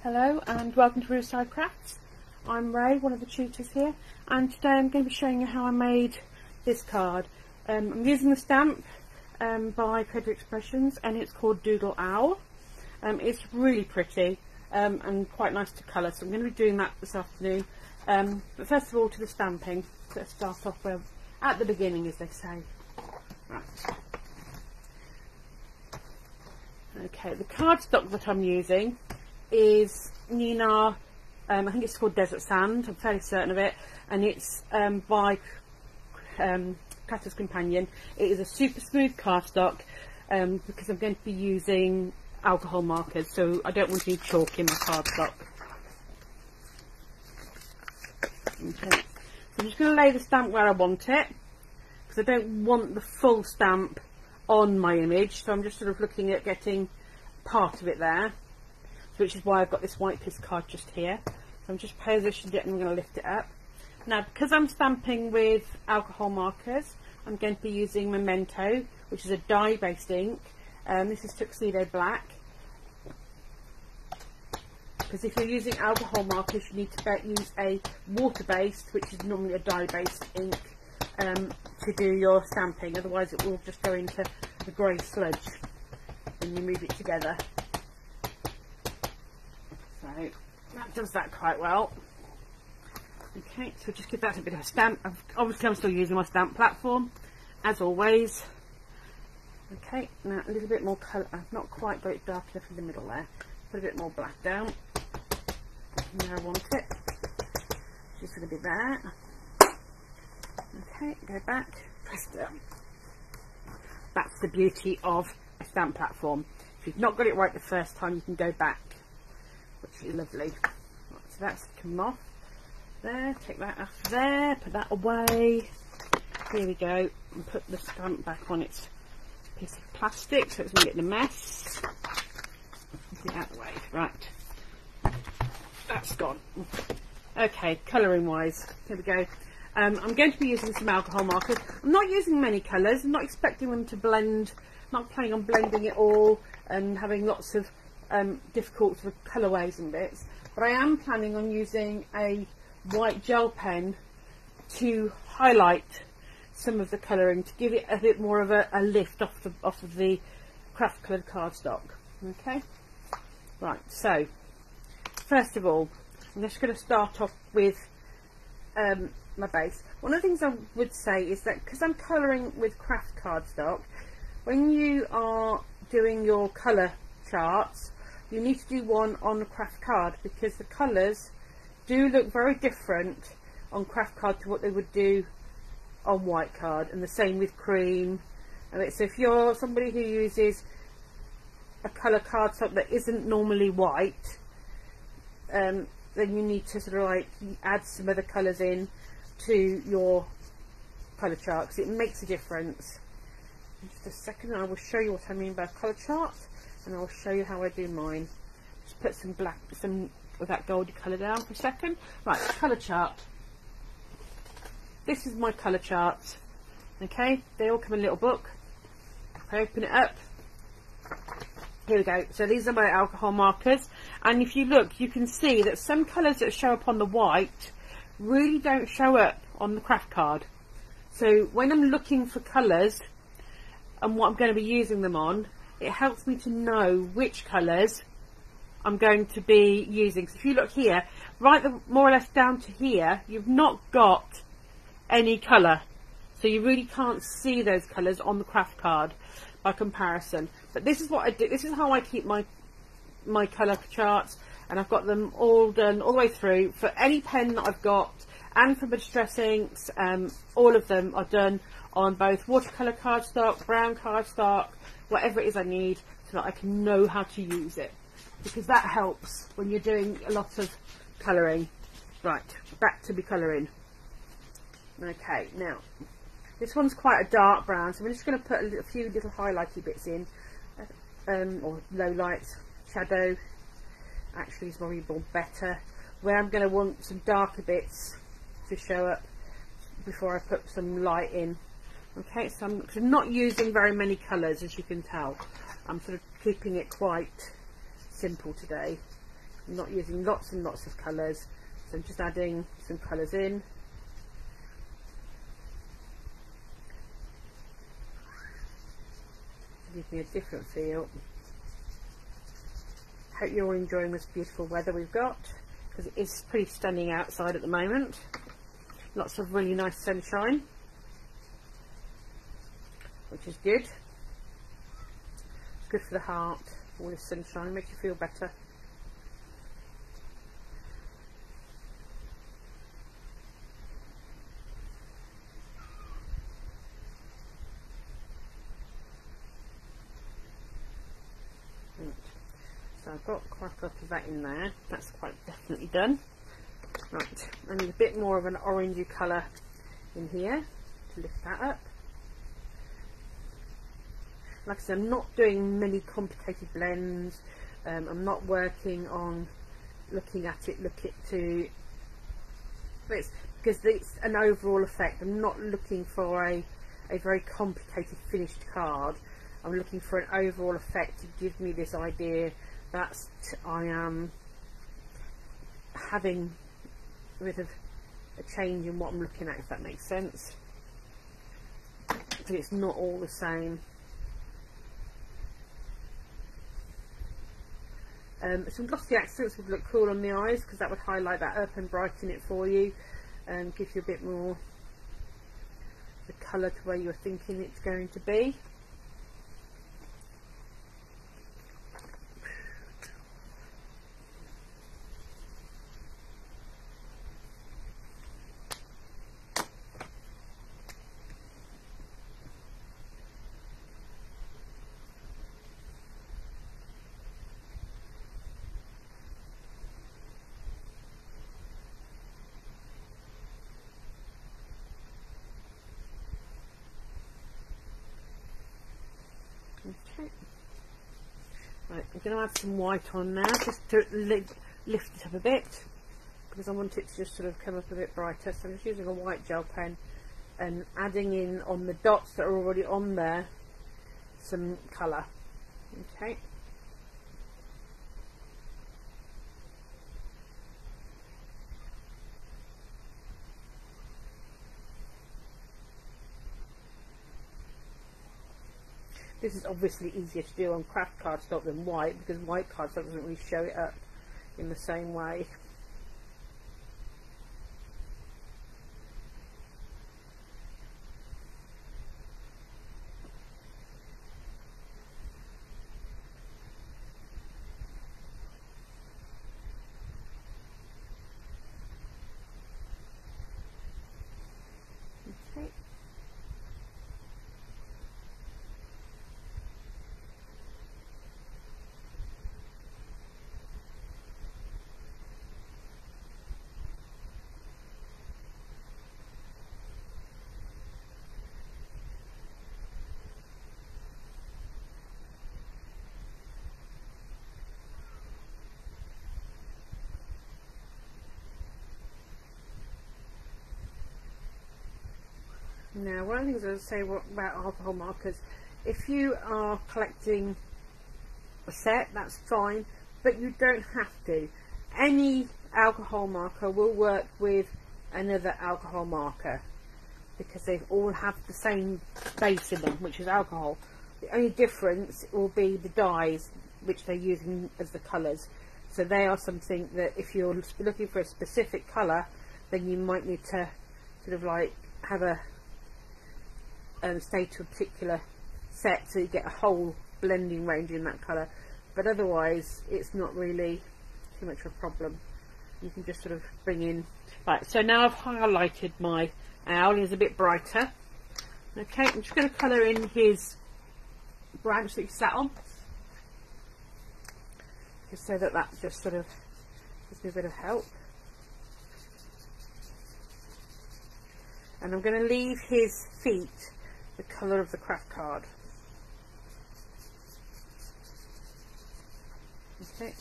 Hello and welcome to Riverside Crafts. I'm Ray, one of the tutors here, and today I'm going to be showing you how I made this card. I'm using the stamp by Creative Expressions, and it's called Doodle Owl. It's really pretty and quite nice to colour, so I'm going to be doing that this afternoon. But first of all, to the stamping. So let's start off at the beginning, as they say. Right. Okay, the cardstock that I'm using is Nina, I think it's called Desert Sand, I'm fairly certain of it, and it's by Crafter's Companion. It is a super smooth cardstock because I'm going to be using alcohol markers, so I don't want any chalk in my cardstock. Okay. So I'm just going to lay the stamp where I want it, because I don't want the full stamp on my image, so I'm just sort of looking at getting part of it there, which is why I've got this white piece card just here. So I'm just positioned it and I'm going to lift it up. Now, because I'm stamping with alcohol markers, I'm going to be using Memento, which is a dye-based ink. This is Tuxedo Black. Because if you're using alcohol markers, you need to use a water-based, which is normally a dye-based ink, to do your stamping. Otherwise, it will just go into the grey sludge when you move it together. So that does that quite well. Okay, so just give that a bit of a stamp. Obviously I'm still using my stamp platform, as always. Okay, now a little bit more colour. I've not quite got it dark enough in the middle there. Put a bit more black down. Where I want it. Just going to be there. Okay, go back. Press down. That's the beauty of a stamp platform. If you've not got it right the first time, you can go back, which is lovely. Right, so that's come off there. Take that off there, put that away. Here we go, and put the stamp back on its piece of plastic so it's not getting a mess. Get out of the way. Right, that's gone. Okay, colouring wise, here we go. I'm going to be using some alcohol markers. I'm not using many colours. I'm not expecting them to blend. Not planning on blending it all and having lots of difficult sort of colourways and bits, but I am planning on using a white gel pen to highlight some of the colouring, to give it a bit more of a lift off of the craft coloured cardstock. Okay, right, so first of all I'm just going to start off with my base. One of the things I would say is that because I'm colouring with craft cardstock, when you are doing your colour charts, you need to do one on a craft card, because the colours do look very different on craft card to what they would do on white card, and the same with cream. So if you're somebody who uses a colour cardstock that isn't normally white, then you need to sort of like add some other colours in to your colour chart, because it makes a difference. In just a second I will show you what I mean by a colour chart, and I'll show you how I do mine. Just put some black, some of that goldy colour down for a second. Right, colour chart. This is my colour chart. Okay, they all come in a little book. I open it up. Here we go. So these are my alcohol markers, and if you look, you can see that some colours that show up on the white really don't show up on the craft card. So when I'm looking for colours and what I'm going to be using them on, it helps me to know which colours I'm going to be using. So if you look here, right more or less down to here, you've not got any colour, so you really can't see those colours on the craft card by comparison. But this is what I do. This is how I keep my colour charts, and I've got them all done all the way through for any pen that I've got, and for my distress inks. All of them are done on both watercolour cardstock, brown cardstock, whatever it is I need, so that I can know how to use it, because that helps when you're doing a lot of colouring. Right, back to the colouring. Okay, now this one's quite a dark brown, so we're just going to put a few little highlighty bits in, or low lights, shadow actually is probably more better, where I'm going to want some darker bits to show up before I put some light in. Okay, so I'm not using very many colours, as you can tell. I'm sort of keeping it quite simple today. I'm not using lots and lots of colours, so I'm just adding some colours in. Give me a different feel. Hope you're all enjoying this beautiful weather we've got, because it is pretty stunning outside at the moment. Lots of really nice sunshine, which is good. It's good for the heart. All this sunshine makes you feel better. So I've got quite a lot of that in there. That's quite definitely done. Right, I need a bit more of an orangey colour in here to lift that up. Like I said, I'm not doing many complicated blends. I'm not working on looking at it, because it's an overall effect. I'm not looking for a very complicated finished card. I'm looking for an overall effect to give me this idea that I am having a bit of a change in what I'm looking at, if that makes sense. So it's not all the same. Some glossy accents would look cool on the eyes, because that would highlight that up and brighten it for you, and give you a bit more the colour to where you're thinking it's going to be. Okay. Right, I'm going to add some white on now, just to lift it up a bit, because I want it to just sort of come up a bit brighter. So I'm just using a white gel pen and adding in on the dots that are already on there some colour. Okay. This is obviously easier to do on craft cardstock than white, because white cardstock doesn't really show it up in the same way. Okay. Now, one of the things I would say about alcohol markers, if you are collecting a set, that's fine, but you don't have to. Any alcohol marker will work with another alcohol marker, because they all have the same base in them, which is alcohol. The only difference will be the dyes which they're using as the colours. So they are something that if you're looking for a specific colour, then you might need to sort of like have a stay to a particular set, so you get a whole blending range in that colour. But otherwise it's not really too much of a problem. You can just sort of bring in. Right, so now I've highlighted my owl. He's a bit brighter. Okay, I'm just going to colour in his branch that he sat on, just so that just sort of gives me a bit of help. And I'm going to leave his feet the colour of the craft card. Okay,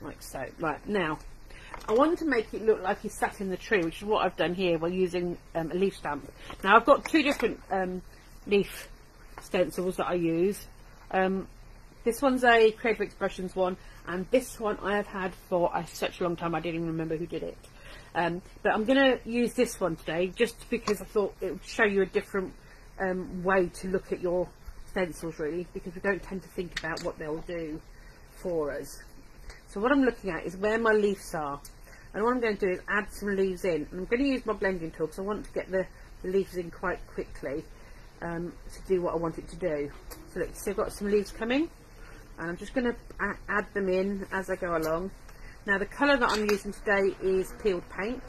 like so. Right, now I want to make it look like he sat in the tree, which is what I've done here while using a leaf stamp. Now I've got two different leaf stencils that I use. This one's a Creative Expressions one, and this one I have had for such a long time I didn't even remember who did it. But I'm going to use this one today just because I thought it would show you a different way to look at your stencils, really, because we don't tend to think about what they'll do for us. So what I'm looking at is where my leaves are, and what I'm going to do is add some leaves in, and I'm going to use my blending tool because I want to get the leaves in quite quickly to do what I want it to do. So look, so I've got some leaves coming, and I'm just going to add them in as I go along. Now the colour that I'm using today is peeled paint,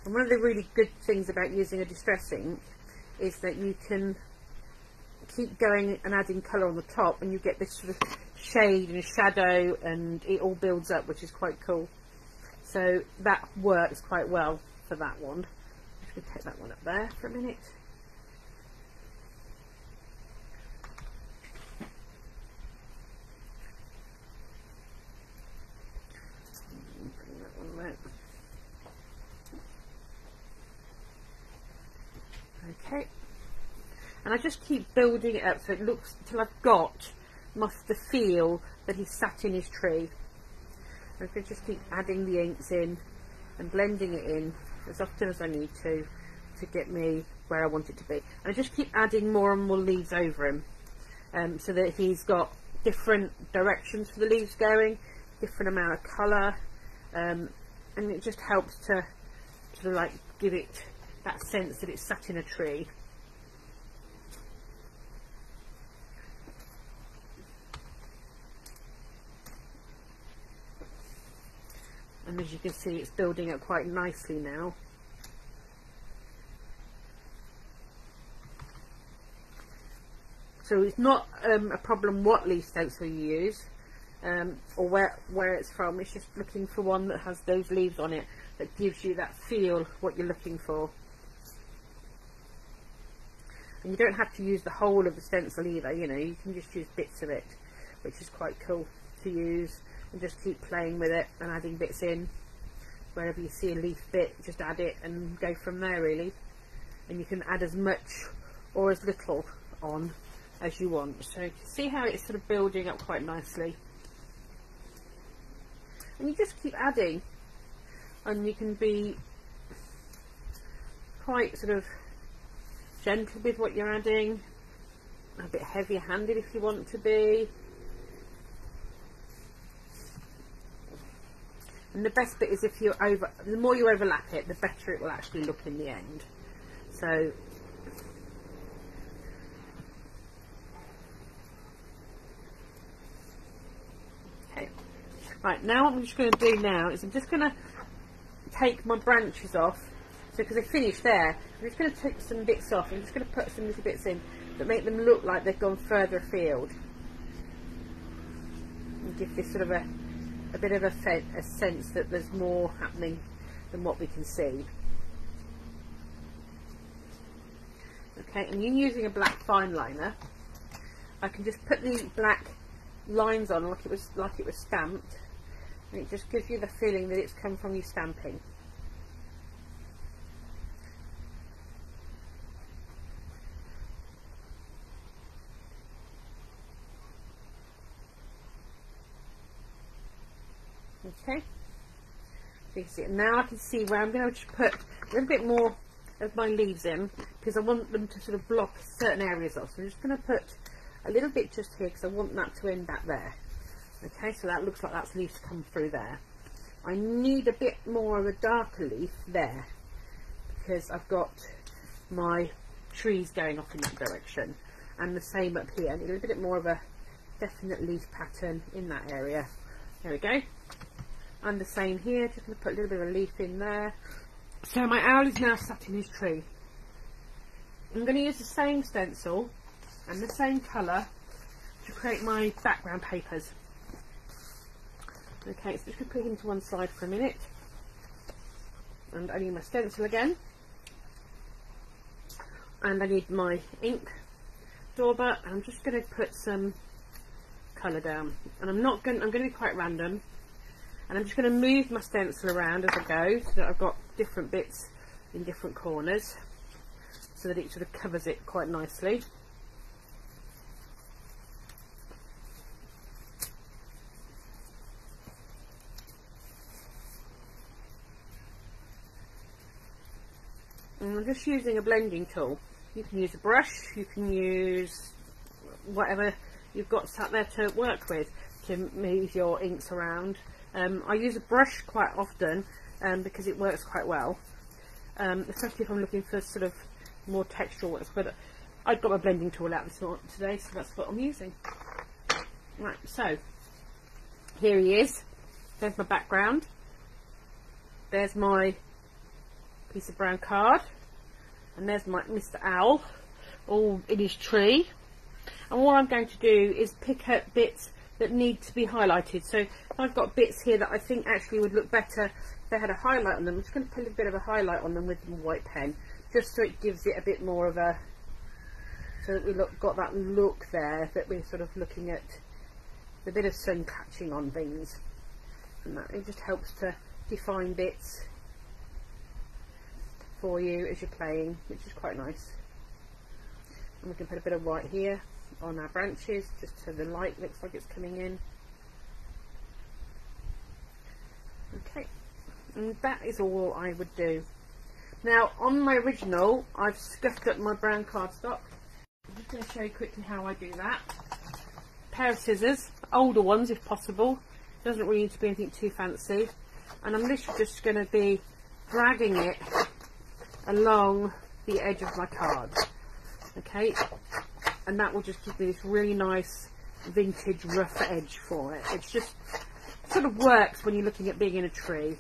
and one of the really good things about using a distress ink is that you can keep going and adding colour on the top, and you get this sort of shade and shadow, and it all builds up, which is quite cool. So that works quite well for that one. I'm just going to take that one up there for a minute. Bring that one there. Okay. And I just keep building it up so it looks till I've got the feel that he's sat in his tree. I can just keep adding the inks in and blending it in as often as I need to get me where I want it to be. And I just keep adding more and more leaves over him, so that he's got different directions for the leaves going, different amount of colour, and it just helps to sort of like give it that sense that it's sat in a tree. And as you can see, it's building up quite nicely now. So it's not a problem what leaf stencil you use, or where it's from. It's just looking for one that has those leaves on it that gives you that feel what you're looking for. And you don't have to use the whole of the stencil either, you know, you can just use bits of it, which is quite cool to use. And just keep playing with it and adding bits in. Wherever you see a leaf bit, just add it and go from there, really. And you can add as much or as little on as you want. So you can see how it's sort of building up quite nicely. And you just keep adding, and you can be quite sort of gentle with what you're adding, a bit heavier handed if you want to be. And the best bit is if you the more you overlap it, the better it will actually look in the end. So okay, right, now what I'm just going to do now is I'm just going to take my branches off. So because they finished there, I'm just going to take some bits off. I'm just going to put some little bits in that make them look like they've gone further afield, and give this sort of a bit of a sense that there's more happening than what we can see. Okay, and using a black fine liner, I can just put the black lines on like it was stamped, and it just gives you the feeling that it's come from your stamping. Okay, so you can see, now I can see where I'm going to put a little bit more of my leaves in, because I want them to sort of block certain areas off. So I'm just going to put a little bit just here because I want that to end back there. Okay, so that looks like that's leaves come through there. I need a bit more of a darker leaf there because I've got my trees going off in that direction, and the same up here. I need a little bit more of a definite leaf pattern in that area. There we go. And the same here, just going to put a little bit of a leaf in there. So my owl is now sat in his tree. I'm going to use the same stencil and the same colour to create my background papers. Okay, so just going to put it into one side for a minute. And I need my stencil again. And I need my ink dauber. I'm just going to put some colour down. And I'm going to be quite random. And I'm just going to move my stencil around as I go so that I've got different bits in different corners. so that it sort of covers it quite nicely. And I'm just using a blending tool. You can use a brush, you can use whatever you've got sat there to work with to move your inks around. I use a brush quite often because it works quite well, especially if I'm looking for sort of more textural works, but I've got my blending tool out today, so that's what I'm using. Right, so here he is. There's my background. There's my piece of brown card, and there's my Mr. Owl all in his tree. And what I'm going to do is pick up bits that need to be highlighted. So I've got bits here that I think actually would look better if they had a highlight on them. I'm just going to put a bit of a highlight on them with the white pen, just so it gives it a bit more of a, so that we got that look there, that we're sort of looking at a bit of sun catching on things, and that it just helps to define bits for you as you're playing, which is quite nice. And we can put a bit of white here on our branches, just so the light looks like it's coming in. Okay, and that is all I would do. Now on my original, I've scuffed up my brown cardstock. I'm just going to show you quickly how I do that. Pair of scissors, older ones if possible, doesn't really need to be anything too fancy, and I'm literally just going to be dragging it along the edge of my card. Okay, and that will just give me this really nice vintage rough edge for it. It's just sort of works when you're looking at being in a tree.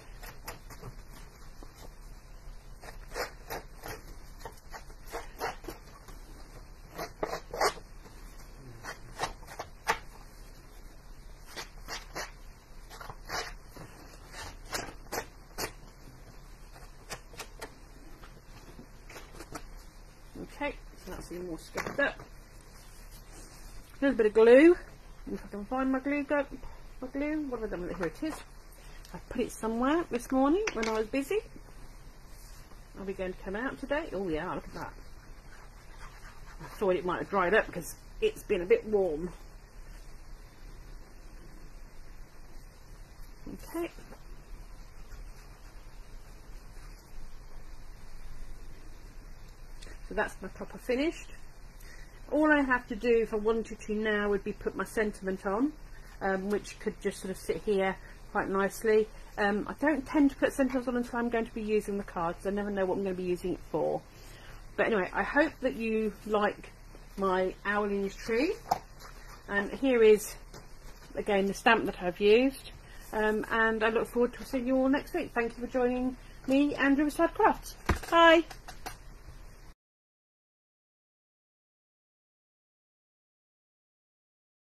Okay, so that's even more scuffed up. A little bit of glue. If I can find my glue, what have I done with it? Here it is. I put it somewhere this morning when I was busy. Are we going to come out today? Oh yeah, look at that. I thought it might have dried up because it's been a bit warm. Okay. So that's my topper finished. All I have to do if I wanted to now would be put my sentiment on, which could just sort of sit here quite nicely. I don't tend to put sentiments on until I'm going to be using the cards. I never know what I'm going to be using it for. But anyway, I hope that you like my owl in his tree. And here is, again, the stamp that I've used. And I look forward to seeing you all next week. Thank you for joining me and Riverside Crafts. Bye!